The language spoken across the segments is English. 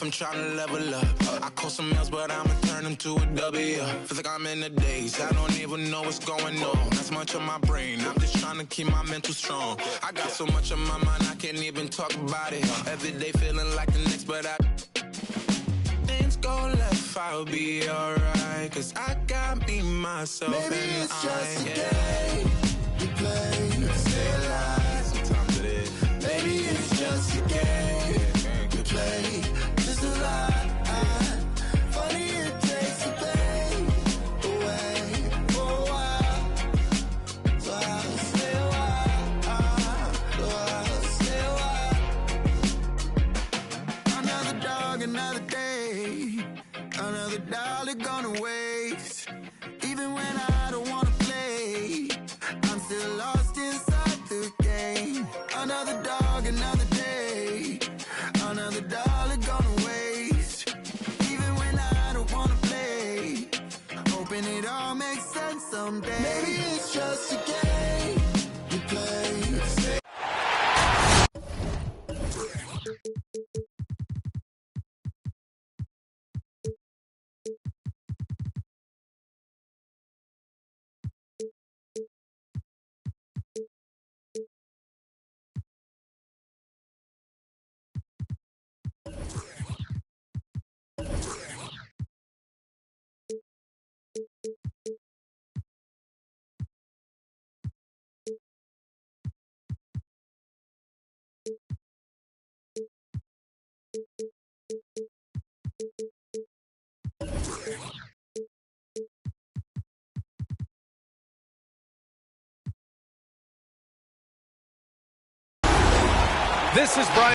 I'm trying to level up. I call some L's, but I'ma turn them to a W. Feel like I'm in the days, I don't even know what's going on. Not so much on my brain, I'm just trying to keep my mental strong. I got so much on my mind, I can't even talk about it. Every day feeling like the next, but things go left, I'll be alright. Cause I got me, myself, maybe and it's just a yeah. game we play, stay alive. Sometimes it is. Maybe it's just a game we play, just a lie. Funny it takes a pain away for a while. So I'll stay a while. So I'll stay a while. Another dog, another day. Another dollar gonna waste. Even when I don't wanna play, I'm still lost inside the game. Another dog, another day. Another dollar gonna waste. Even when I don't wanna play, hoping it all makes sense someday. Maybe it's just a game you play. This is Brian.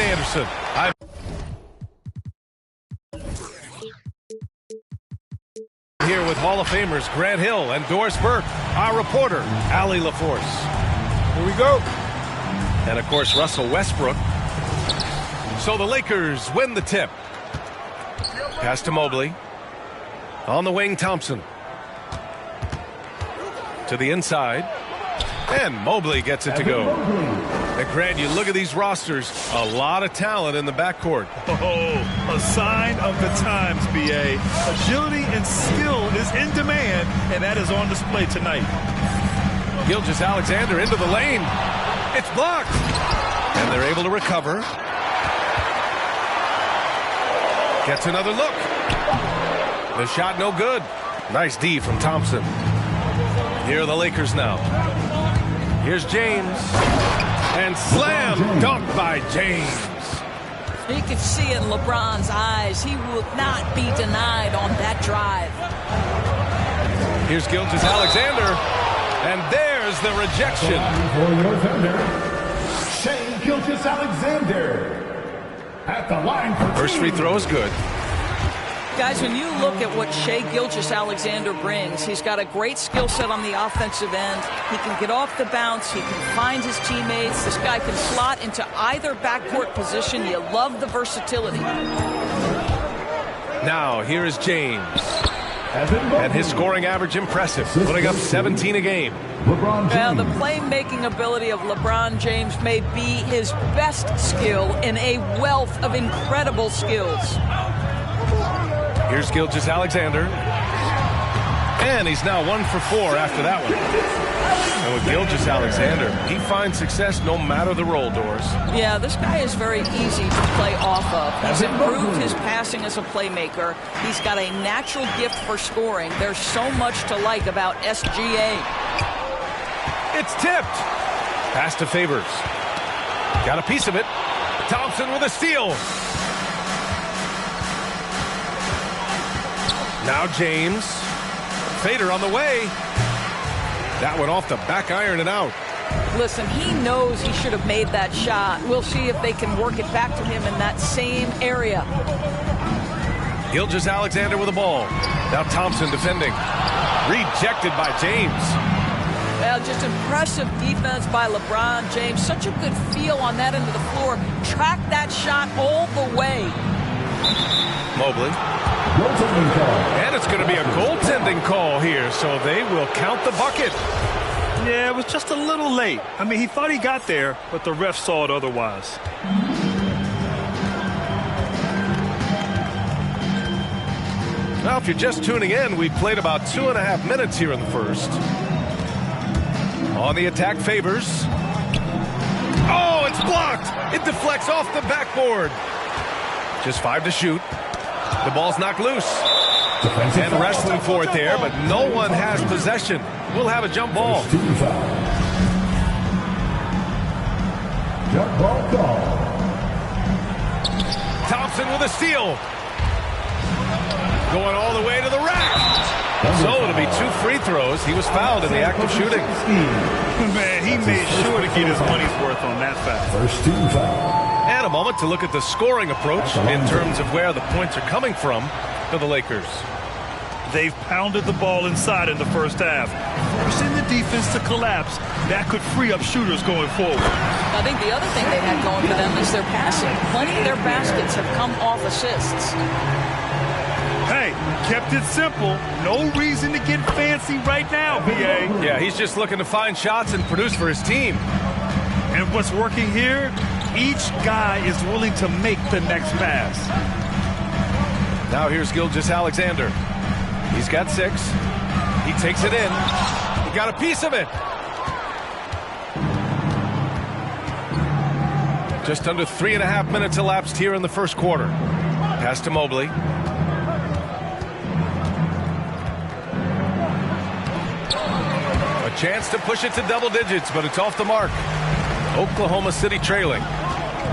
Anderson. Here with Hall of Famers Grant Hill and Doris Burke, our reporter, Allie LaForce. Here we go. And of course, Russell Westbrook. So the Lakers win the tip. Pass to Mobley. On the wing, Thompson. To the inside. And Mobley gets it to go. And Grant, you look at these rosters, a lot of talent in the backcourt. Oh, a sign of the times, B.A. Agility and skill is in demand, and that is on display tonight. Gilgeous-Alexander into the lane. It's blocked. And they're able to recover. Gets another look. The shot no good. Nice D from Thompson. Here are the Lakers now. Here's James. And slam dunk by James. You could see in LeBron's eyes, he will not be denied on that drive. Here's Gilgeous-Alexander. And there's the rejection. For your defender, Shai Gilgeous-Alexander. At the line for first free throw is good. Guys, when you look at what Shai Gilgeous-Alexander brings, he's got a great skill set on the offensive end. He can get off the bounce. He can find his teammates. This guy can slot into either backcourt position. You love the versatility. Now, here is James. And his scoring average impressive, putting up 17 a game. Well, the playmaking ability of LeBron James may be his best skill in a wealth of incredible skills. Here's Gilgeous-Alexander. And he's now 1 for 4 after that one. And with Gilgeous-Alexander, he finds success no matter the role, Doris. Yeah, this guy is very easy to play off of. He's improved his passing as a playmaker. He's got a natural gift for scoring. There's so much to like about SGA. It's tipped. Pass to Favors. Got a piece of it. Thompson with a steal. Now James. Fader on the way. That one off the back iron and out. Listen, he knows he should have made that shot. We'll see if they can work it back to him in that same area. Gilgeous-Alexander with the ball. Now Thompson defending. Rejected by James. Well, just impressive defense by LeBron James. Such a good feel on that end of the floor. Track that shot all the way. Mobley. And it's going to be a goaltending call here, so they will count the bucket. Yeah, it was just a little late. I mean, he thought he got there, but the ref saw it otherwise. Now, if you're just tuning in, we played about 2.5 minutes here in the first. On the attack, Favors. Oh, it's blocked. It deflects off the backboard. Just 5 to shoot. The ball's knocked loose. And wrestling for it there, but no one has possession. We'll have a jump ball. Jump ball call. Thompson with a steal. Going all the way to the rack. So it'll be 2 free throws. He was fouled in the act of shooting. Man, he made sure to get his money's worth on that foul. First team foul. And a moment to look at the scoring approach in terms of where the points are coming from for the Lakers. They've pounded the ball inside in the first half, forcing the defense to collapse. That could free up shooters going forward. I think the other thing they had going for them is their passing. Plenty of their baskets have come off assists. Hey, kept it simple. No reason to get fancy right now, BA. Yeah, he's just looking to find shots and produce for his team. And what's working here? Each guy is willing to make the next pass. Now here's Gilgeous-Alexander. He's got 6. He takes it in. He got a piece of it. Just under 3.5 minutes elapsed here in the first quarter. Pass to Mobley. A chance to push it to double digits, but it's off the mark. Oklahoma City trailing.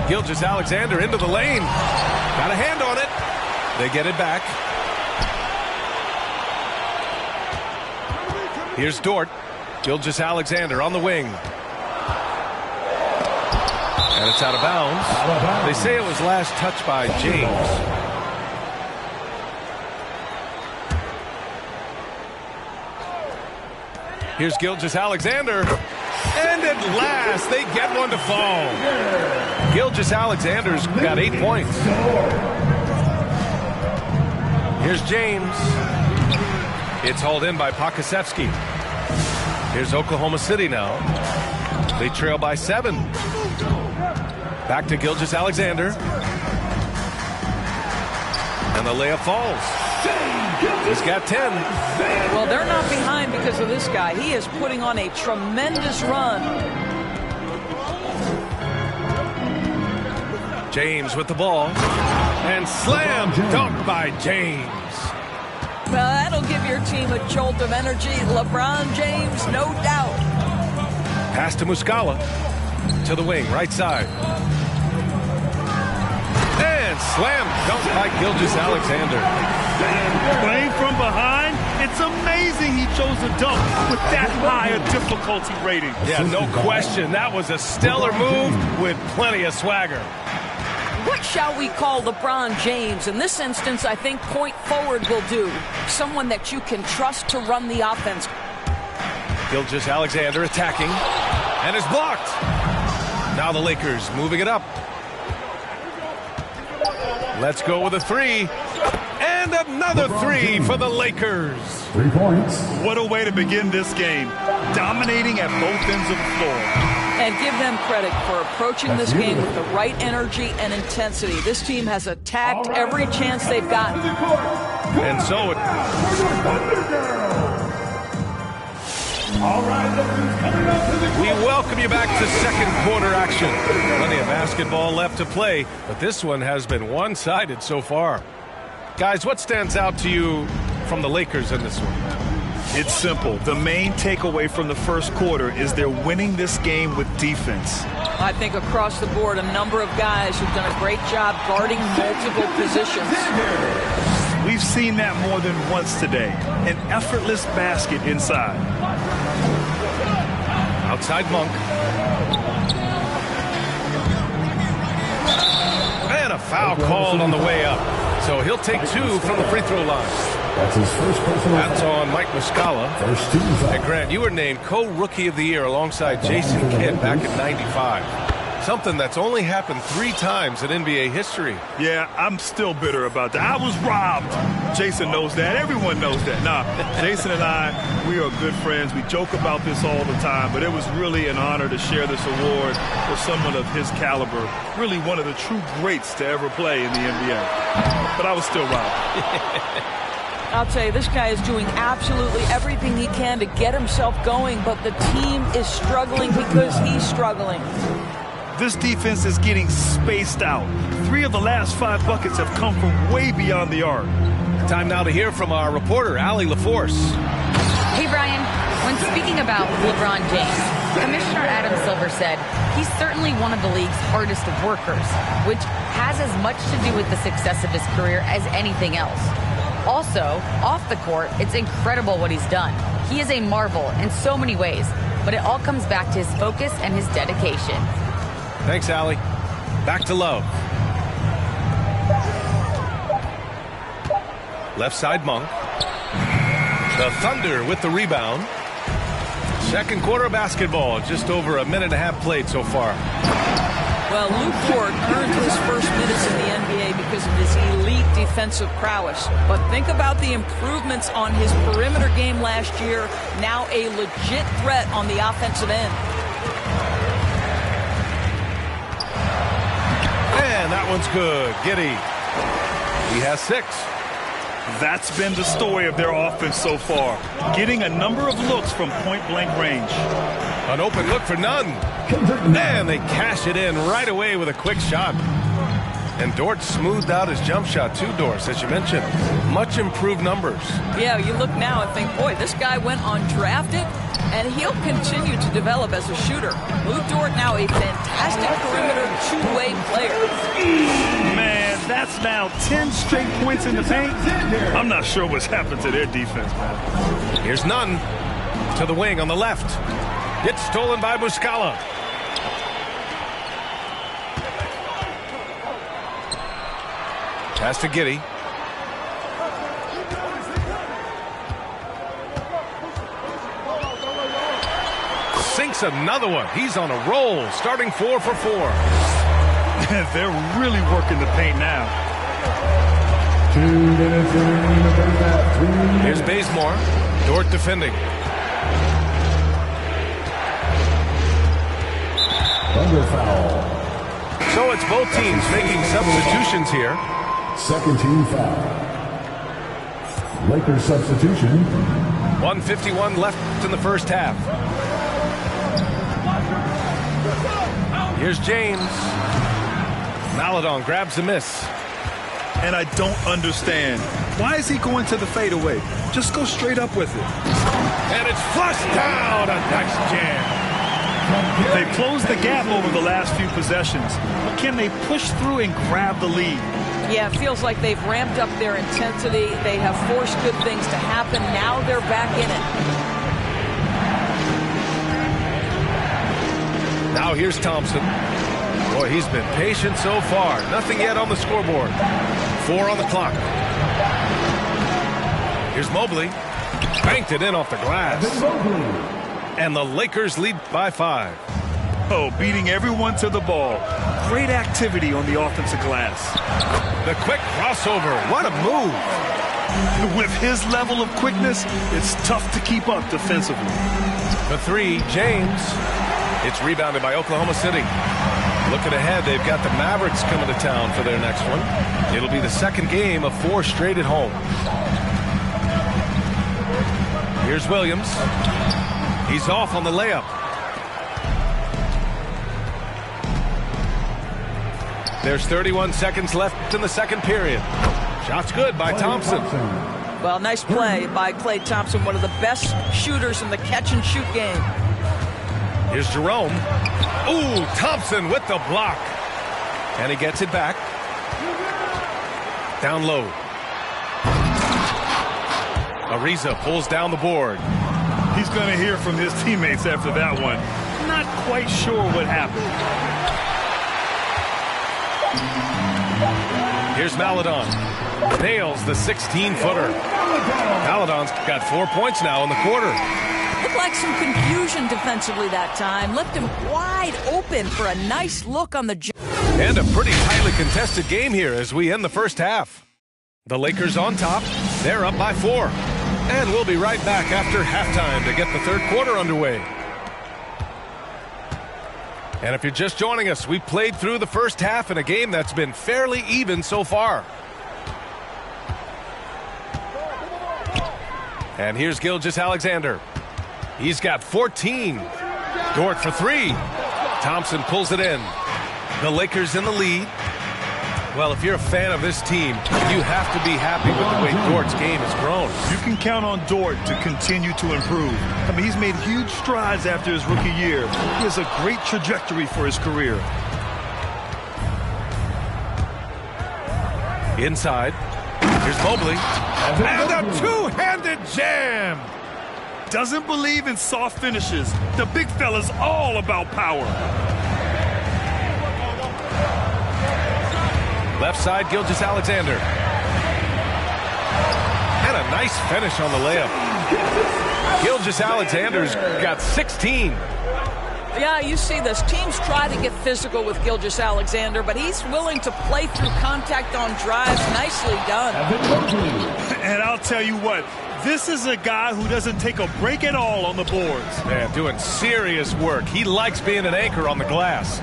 Gilgeous-Alexander into the lane. Got a hand on it. They get it back. Here's Dort. Gilgeous-Alexander on the wing. And it's out of bounds. They say it was last touched by James. Here's Gilgeous-Alexander. And at last, they get one to fall. Gilgeous-Alexander's got 8 points. Here's James. It's hauled in by Pokusevski. Here's Oklahoma City now. They trail by 7. Back to Gilgeous-Alexander. And the layup falls. He's got 10. Well, they're not behind because of this guy. He is putting on a tremendous run. James with the ball. And slam dunk by James. Well, that'll give your team a jolt of energy. LeBron James, no doubt. Pass to Muscala. To the wing, right side. And slam dunk by Gilgeous-Alexander. Playing from behind, it's amazing he chose a dunk with that high a difficulty rating. Yeah, no question. That was a stellar move with plenty of swagger. What shall we call LeBron James? In this instance, I think point forward will do. Someone that you can trust to run the offense. Gilgeous-Alexander attacking. And is blocked. Now the Lakers moving it up. Let's go with a 3. And another 3 for the Lakers. 3 points. What a way to begin this game. Dominating at both ends of the floor. And give them credit for approaching this game with the right energy and intensity. This team has attacked every chance they've gotten. And so it... All right, look who's coming up to the We welcome you back to second quarter action. Plenty of basketball left to play, but this one has been one-sided so far. Guys, what stands out to you from the Lakers in this one? It's simple. The main takeaway from the first quarter is they're winning this game with defense. I think across the board, a number of guys who've done a great job guarding multiple positions. We've seen that more than once today. An effortless basket inside. Outside Monk. And a foul called on the way up. So he'll take two from the free throw line. That's his first personal. That's on Mike Muscala. First two. And Grant, you were named co-rookie of the year alongside Jason Kidd back in '95. Something that's only happened 3 times in NBA history. Yeah, I'm still bitter about that. I was robbed. Jason knows that. Everyone knows that. Nah, Jason and I, we are good friends. We joke about this all the time, but it was really an honor to share this award with someone of his caliber. Really one of the true greats to ever play in the NBA. But I was still robbed. I'll tell you, this guy is doing absolutely everything he can to get himself going, but the team is struggling because he's struggling. This defense is getting spaced out. 3 of the last 5 buckets have come from way beyond the arc. Time now to hear from our reporter, Allie LaForce. Hey, Brian. When speaking about LeBron James, Commissioner Adam Silver said he's certainly one of the league's hardest workers, which has as much to do with the success of his career as anything else. Also, off the court, it's incredible what he's done. He is a marvel in so many ways, but it all comes back to his focus and his dedication. Thanks, Allie. Back to Love. Left side Monk. The Thunder with the rebound. Second quarter basketball, just over a minute and a half played so far. Well, Luke Dort earned his first minutes in the NBA because of his elite defensive prowess. But think about the improvements on his perimeter game last year. Now a legit threat on the offensive end. And that one's good. Giddey. He has 6. That's been the story of their offense so far. Getting a number of looks from point-blank range. An open look for Nunn. And they cash it in right away with a quick shot. And Dort smoothed out his jump shot too, Doris, as you mentioned. Much improved numbers. Yeah, you look now and think, boy, this guy went undrafted, and he'll continue to develop as a shooter. Luke Dort now a fantastic perimeter two-way player. Man, that's now 10 straight points in the paint. I'm not sure what's happened to their defense, man. Here's Nunn to the wing on the left. Gets stolen by Muscala. Pass to Giddey. Sinks another one. He's on a roll, starting 4 for 4. They're really working the paint now. 2 minutes remaining in the first half. 3 minutes. Here's Bazemore. Dort defending. Thunder foul. So it's both teams making substitutions here. Second team foul. Lakers substitution. 1:51 left in the first half. Here's James. Maledon grabs the miss. And I don't understand. Why is he going to the fadeaway? Just go straight up with it. And it's flushed down. A nice jam. They've closed the gap over the last few possessions. But can they push through and grab the lead? Yeah, it feels like they've ramped up their intensity. They have forced good things to happen. Now they're back in it. Now here's Thompson. Boy, he's been patient so far. Nothing yet on the scoreboard. 4 on the clock. Here's Mobley. Banked it in off the glass. And the Lakers lead by 5. Oh, beating everyone to the ball. Great activity on the offensive glass. The quick crossover. What a move. With his level of quickness, it's tough to keep up defensively. The 3, James. It's rebounded by Oklahoma City. Looking ahead, they've got the Mavericks coming to town for their next one. It'll be the second game of 4 straight at home. Here's Williams. He's off on the layup. There's 31 seconds left in the second period. Shot's good by Thompson. Well, nice play by Klay Thompson, one of the best shooters in the catch-and-shoot game. Here's Jerome. Ooh, Thompson with the block. And he gets it back. Down low. Ariza pulls down the board. He's going to hear from his teammates after that one. Not quite sure what happened. Here's Maledon. Nails the 16-footer. Maledon's got 4 points now in the quarter. Looked like some confusion defensively that time. Left him wide open for a nice look on the jump. And a pretty tightly contested game here as we end the first half. The Lakers on top. They're up by 4. And we'll be right back after halftime to get the third quarter underway. And if you're just joining us, we played through the first half in a game that's been fairly even so far. And here's Gilgeous-Alexander. He's got 14. Dort for 3. Thompson pulls it in. The Lakers in the lead. Well, if you're a fan of this team, you have to be happy with the way Dort's game has grown. You can count on Dort to continue to improve. I mean, he's made huge strides after his rookie year. He has a great trajectory for his career. Inside. Here's Mobley. And a two-handed jam. Doesn't believe in soft finishes. The big fella's all about power. Left side, Gilgeous-Alexander. And a nice finish on the layup. Gilgeous-Alexander's got 16. Yeah, you see this. Teams try to get physical with Gilgeous-Alexander, but he's willing to play through contact on drives. Nicely done. And I'll tell you what, this is a guy who doesn't take a break at all on the boards. Man, doing serious work. He likes being an anchor on the glass.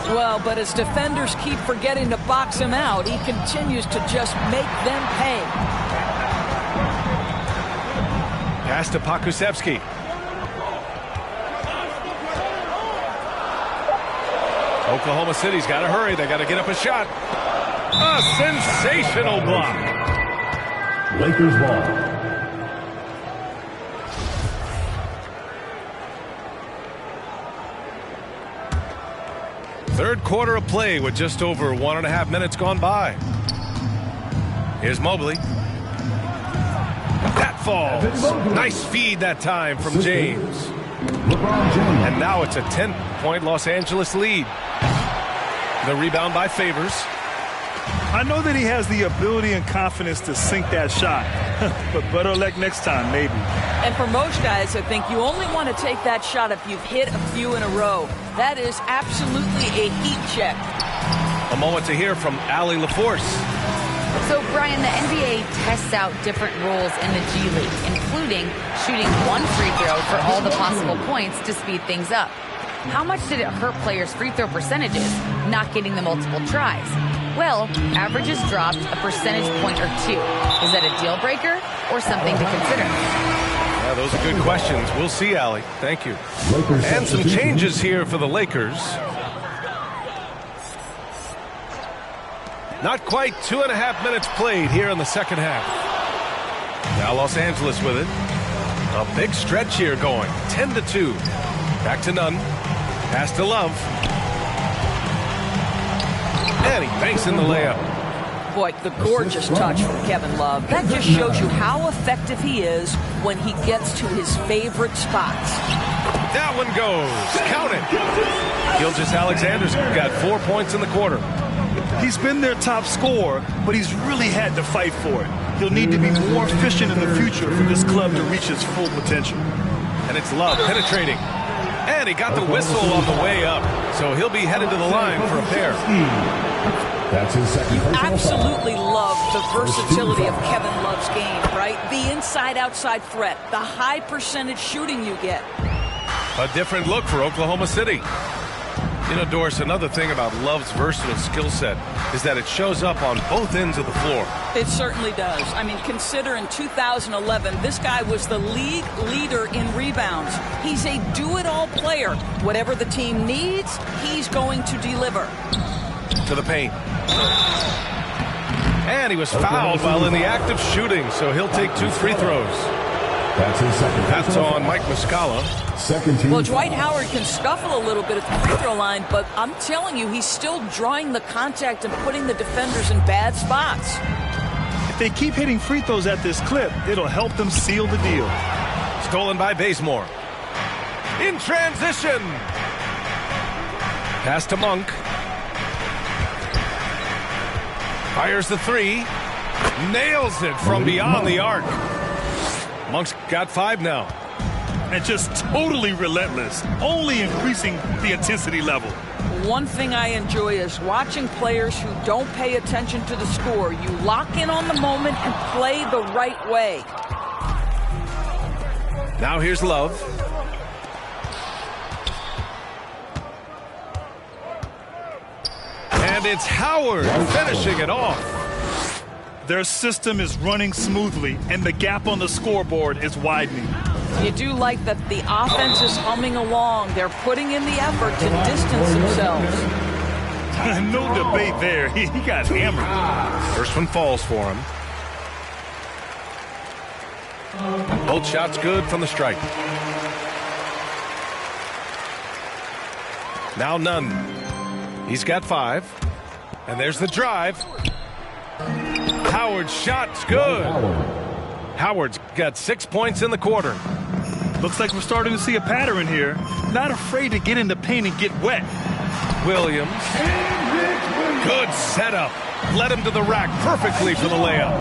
Well, but as defenders keep forgetting to box him out, he continues to just make them pay. Pass to Pokusevski. Oklahoma City's got to hurry. They got to get up a shot. A sensational block. Lakers ball. Third quarter of play with just over 1.5 minutes gone by. Here's Mobley. That falls. Nice feed that time from James. LeBron James. And now it's a 10-point Los Angeles lead. The rebound by Favors. I know that he has the ability and confidence to sink that shot, but better luck next time, maybe. And for most guys, I think you only want to take that shot if you've hit a few in a row. That is absolutely a heat check. A moment to hear from Allie LaForce. So, Brian, the NBA tests out different rules in the G League, including shooting one free throw for all the possible points to speed things up. How much did it hurt players' free throw percentages not getting the multiple tries? Well, averages dropped a percentage point or 2. Is that a deal breaker or something to consider? Yeah, those are good questions. We'll see, Allie. Thank you. And some changes here for the Lakers. Not quite 2.5 minutes played here in the second half. Now Los Angeles with it. A big stretch here going. 10-2. Back to Nunn. Pass to Love. And he banks in the layup. Boy, the gorgeous touch from Kevin Love. That just shows you how effective he is when he gets to his favorite spots. That one goes. Count it. Gilgeous-Alexander's got 4 points in the quarter. He's been their top scorer, but he's really had to fight for it. He'll need to be more efficient in the future for this club to reach its full potential. And it's Love penetrating. And he got the whistle on the way up. So he'll be headed to the line for a pair. That's his second. You absolutely love the versatility of Kevin Love's game, right? The inside-outside threat, the high percentage shooting you get. A different look for Oklahoma City. You know, Doris, another thing about Love's versatile skill set is that it shows up on both ends of the floor. It certainly does. I mean, consider in 2011, this guy was the league leader in rebounds. He's a do-it-all player. Whatever the team needs, he's going to deliver. To the paint. And he was fouled while in the act of shooting, so he'll take 2 free throws. That's his second. That's on Mike Muscala. Second team. Well, Dwight Howard can scuffle a little bit at the free throw line, but I'm telling you, he's still drawing the contact and putting the defenders in bad spots. If they keep hitting free throws at this clip, it'll help them seal the deal. Stolen by Bazemore. In transition. Pass to Monk. Fires the 3. Nails it from beyond the arc. Monk's got 5 now. And just totally relentless, only increasing the intensity level. One thing I enjoy is watching players who don't pay attention to the score. You lock in on the moment and play the right way. Now here's Love. And it's Howard finishing it off. Their system is running smoothly, and the gap on the scoreboard is widening. You do like that the offense is humming along. They're putting in the effort to distance themselves. No debate there. He got hammered. First one falls for him. Both shots good from the stripe. Now Nunn. He's got 5. And there's the drive. Howard's shot's good. Howard's got 6 points in the quarter. Looks like we're starting to see a pattern here. Not afraid to get in the paint and get wet. Williams. Good setup. Led him to the rack perfectly for the layup.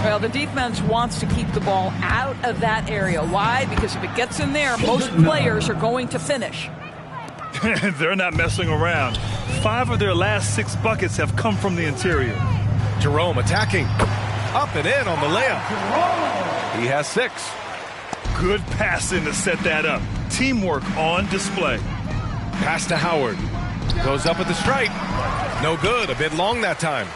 Well, the defense wants to keep the ball out of that area. Why? Because if it gets in there, most players are going to finish. They're not messing around. 5 of their last 6 buckets have come from the interior. Jerome attacking. Up and in on the layup. He has 6. Good passing to set that up. Teamwork on display. Pass to Howard. Goes up at the stripe. No good. A bit long that time.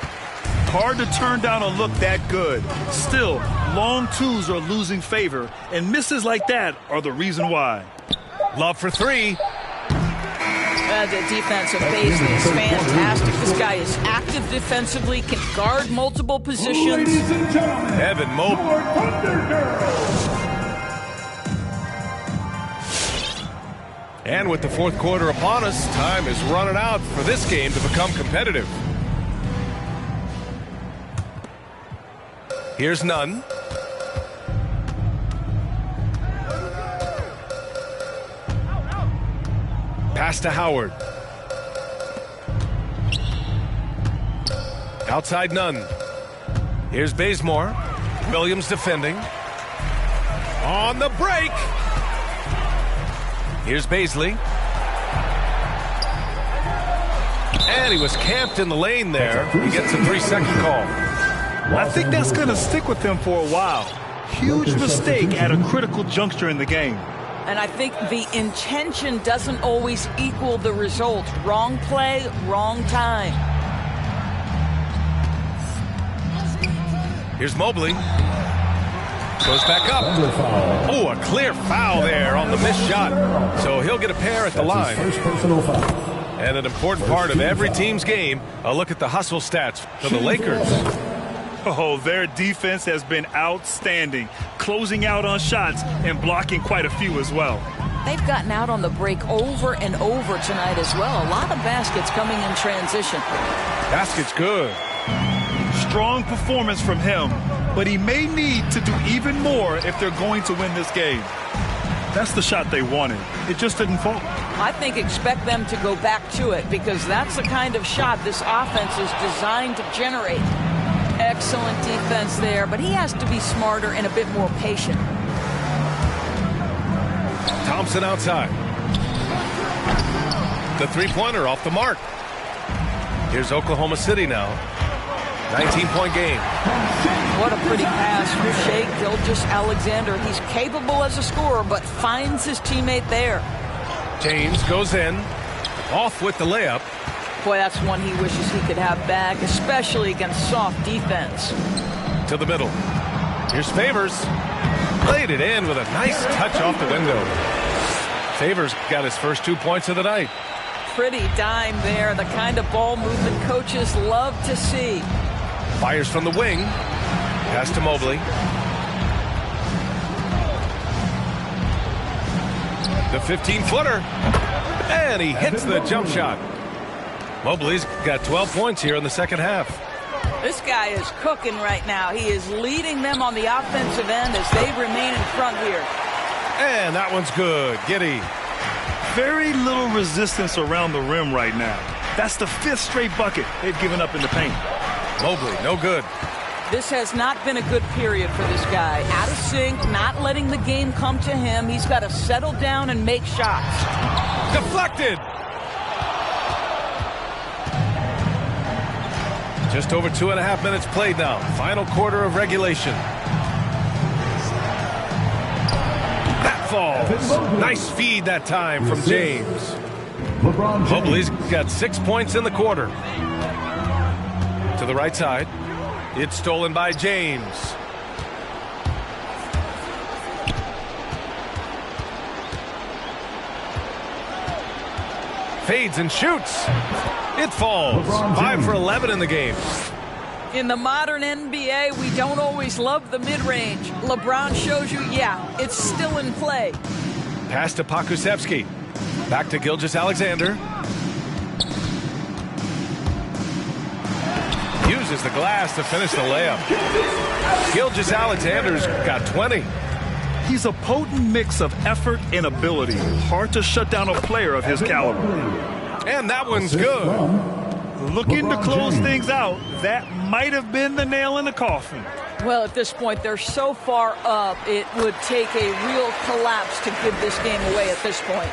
Hard to turn down a look that good. Still, long twos are losing favor, and misses like that are the reason why. Love for 3. The defense of Bazley is fantastic. This guy is active defensively, can guard multiple positions. Evan Mobley. And with the fourth quarter upon us, time is running out for this game to become competitive. Here's Nunn. Pass to Howard. Outside Nunn. Here's Bazemore. Williams defending. On the break. Here's Bazley. And he was camped in the lane there. He gets a 3-second call. I think that's going to stick with him for a while. Huge mistake at a critical juncture in the game. And I think the intention doesn't always equal the result. Wrong play, wrong time. Here's Mobley. Goes back up. Oh, a clear foul there on the missed shot. So he'll get a pair at the line. And an important part of every team's game, a look at the hustle stats for the Lakers. Oh, their defense has been outstanding, closing out on shots and blocking quite a few as well. They've gotten out on the break over and over tonight as well. A lot of baskets coming in transition. Basket's good. Strong performance from him, but he may need to do even more if they're going to win this game. That's the shot they wanted. It just didn't fall. I think expect them to go back to it because that's the kind of shot this offense is designed to generate. Excellent defense there, but he has to be smarter and a bit more patient. Thompson outside. The three-pointer off the mark. Here's Oklahoma City now. 19-point game. What a pretty pass from Shai Gilgeous-Alexander. He's capable as a scorer, but finds his teammate there. James goes in. Off with the layup. Boy, that's one he wishes he could have back, especially against soft defense. To the middle. Here's Favors. Played it in with a nice touch off the window. Favors got his first 2 points of the night. Pretty dime there, the kind of ball movement coaches love to see. Fires from the wing. Pass to Mobley. The 15-footer. And he hits the jump shot. Mobley's got 12 points here in the second half. This guy is cooking right now. He is leading them on the offensive end as they remain in front here. And that one's good. Giddey. Very little resistance around the rim right now. That's the 5th straight bucket they've given up in the paint. Mobley, no good. This has not been a good period for this guy. Out of sync, not letting the game come to him. He's got to settle down and make shots. Deflected. Just over 2.5 minutes played now. Final quarter of regulation. That falls. Nice feed that time from James. Mobley's got 6 points in the quarter. To the right side. It's stolen by James. Fades and shoots. It falls. 5 for 11 in the game. In the modern NBA, we don't always love the mid-range. LeBron shows you, yeah, it's still in play. Pass to Pokusevski. Back to Gilgeous-Alexander. Uses the glass to finish the layup. Gilgeous-Alexander's got 20. He's a potent mix of effort and ability. Hard to shut down a player of his caliber. And that one's good. Looking to close things out. That might have been the nail in the coffin. Well, at this point, they're so far up, it would take a real collapse to give this game away at this point.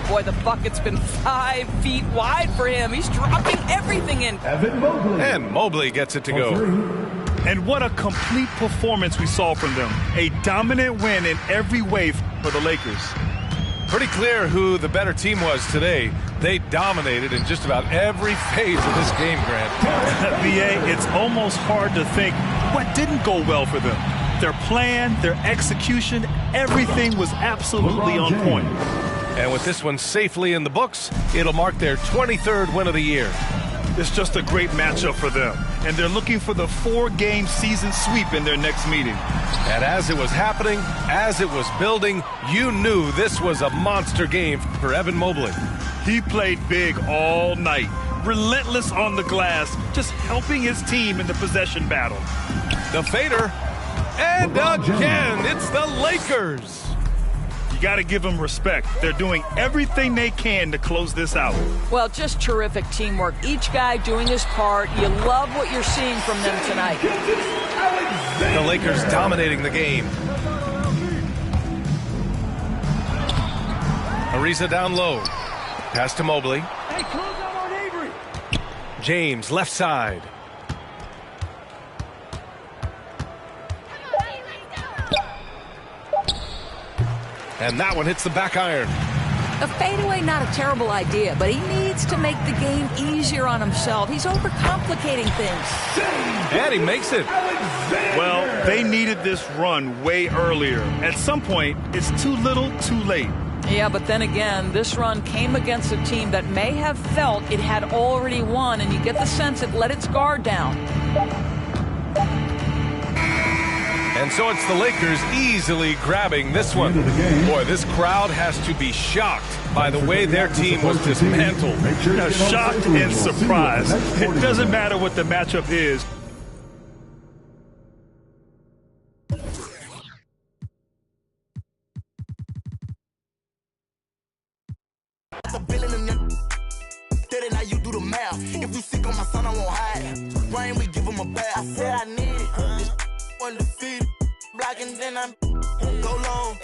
Boy, the bucket's been 5 feet wide for him. He's dropping everything in. And Mobley gets it to go. And what a complete performance we saw from them. A dominant win in every way for the Lakers. Pretty clear who the better team was today. They dominated in just about every phase of this game, Grant. BA, it's almost hard to think what didn't go well for them. Their plan, their execution, everything was absolutely on point. And with this one safely in the books, it'll mark their 23rd win of the year. It's just a great matchup for them. And they're looking for the 4-game season sweep in their next meeting. And as it was happening, as it was building, you knew this was a monster game for Evan Mobley. He played big all night, relentless on the glass, just helping his team in the possession battle. The fader, and again, it's the Lakers. You got to give them respect. They're doing everything they can to close this out. Well, just terrific teamwork. Each guy doing his part. You love what you're seeing from them tonight. The Lakers dominating the game. Ariza down low. Pass to Mobley. Hey, close out on Avery. James, left side. And that one hits the back iron. A fadeaway, not a terrible idea, but he needs to make the game easier on himself. He's overcomplicating things. And he makes it. Well, they needed this run way earlier. At some point, it's too little, too late. Yeah, but then again, this run came against a team that may have felt it had already won, and you get the sense it let its guard down. And so it's the Lakers easily grabbing this one. Boy, this crowd has to be shocked by the way their team was dismantled. Shocked and surprised. It doesn't matter what the matchup is. If you sick on my son, I won't hide. Brain, we give him a bath. I said I need it. Undefeated. Blocking, then I go long.